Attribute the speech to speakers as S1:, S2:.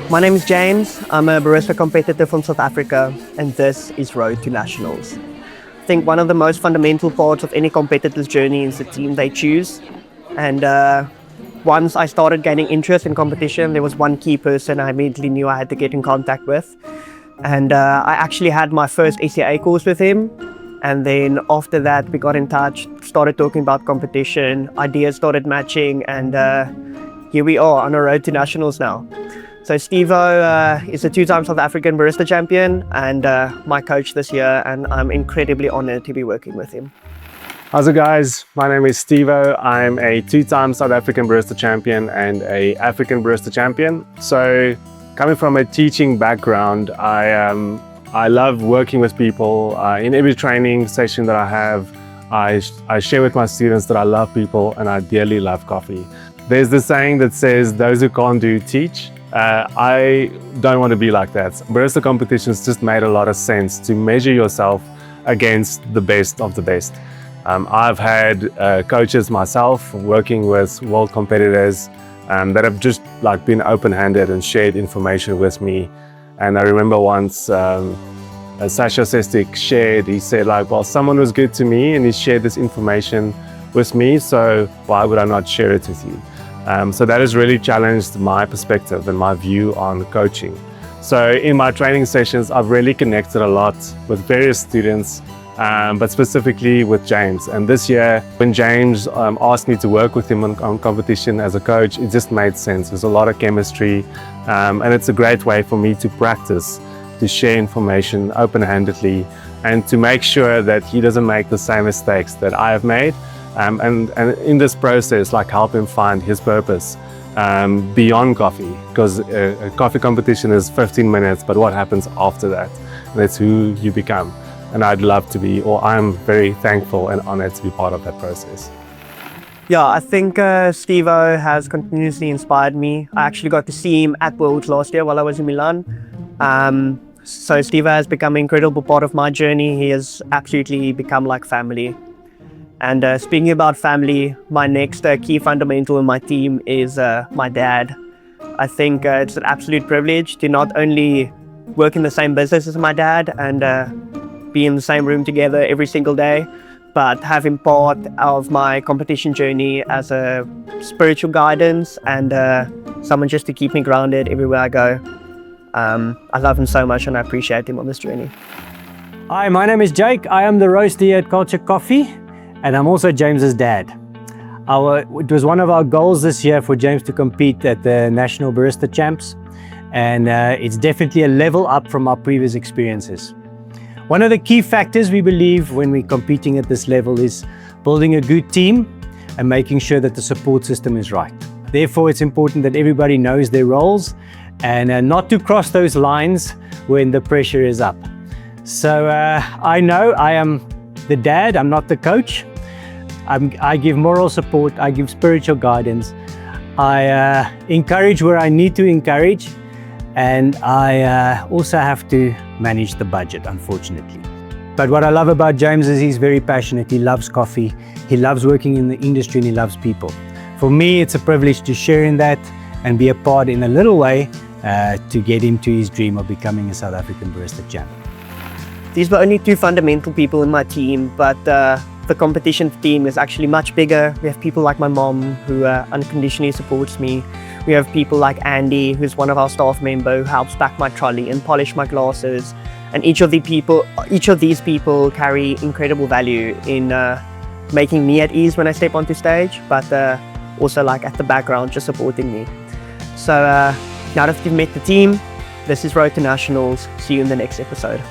S1: My name is James. I'm a barista competitor from South Africa, and this is Road to Nationals. I think one of the most fundamental parts of any competitor's journey is the team they choose. And once I started gaining interest in competition, there was one key person I immediately knew I had to get in contact with. And I actually had my first ACA course with him. And then after that, we got in touch, started talking about competition, ideas started matching, and here we are on a road to nationals now. So Stevo is a two-time South African Barista Champion and my coach this year, and I'm incredibly honored to be working with him.
S2: How's it, guys? My name is Stevo. I'm a two-time South African Barista Champion and a African Barista Champion. So coming from a teaching background, I love working with people. In every training session that I have, I share with my students that I love people and I dearly love coffee. There's this saying that says, those who can't do, teach. I don't want to be like that. Barista competitions just made a lot of sense to measure yourself against the best of the best. I've had coaches myself working with world competitors that have just been open-handed and shared information with me. And I remember once Sasha Sestic shared, he said well, someone was good to me and he shared this information with me, so why would I not share it with you? So that has really challenged my perspective and my view on coaching. So in my training sessions, I've really connected a lot with various students, but specifically with James. And this year, when James asked me to work with him on competition as a coach, it just made sense. There's a lot of chemistry, and it's a great way for me to practice, to share information open-handedly, and to make sure that he doesn't make the same mistakes that I have made. And in this process, help him find his purpose beyond coffee, because a coffee competition is 15 minutes, but what happens after that? That's who you become. And I'd love to be, or I'm very thankful and honored to be part of that process.
S1: Yeah, I think Stevo has continuously inspired me. I actually got to see him at Worlds last year while I was in Milan. So Stevo has become an incredible part of my journey. He has absolutely become like family. And speaking about family, my next key fundamental in my team is my dad. I think it's an absolute privilege to not only work in the same business as my dad and be in the same room together every single day, but have him part of my competition journey as a spiritual guidance and someone just to keep me grounded everywhere I go. I love him so much and I appreciate him on this journey.
S3: Hi, my name is Jake. I am the roaster here at Culture Coffee. And I'm also James's dad. It was one of our goals this year for James to compete at the National Barista Champs. And it's definitely a level up from our previous experiences. One of the key factors we believe when we're competing at this level is building a good team and making sure that the support system is right. Therefore, it's important that everybody knows their roles and not to cross those lines when the pressure is up. So I know I am the dad, I'm not the coach. I give moral support, I give spiritual guidance, I encourage where I need to encourage, and I also have to manage the budget, unfortunately. But what I love about James is he's very passionate, he loves coffee, he loves working in the industry, and he loves people. For me, it's a privilege to share in that and be a part in a little way to get him to his dream of becoming a South African Barista Champion.
S1: These were only two fundamental people in my team, but the competition team is actually much bigger. We have people like my mom who unconditionally supports me. We have people like Andy, who's one of our staff members, who helps pack my trolley and polish my glasses. And each of these people carry incredible value in making me at ease when I step onto stage, but also at the background, just supporting me. So now that you've met the team, this is Road to Nationals. See you in the next episode.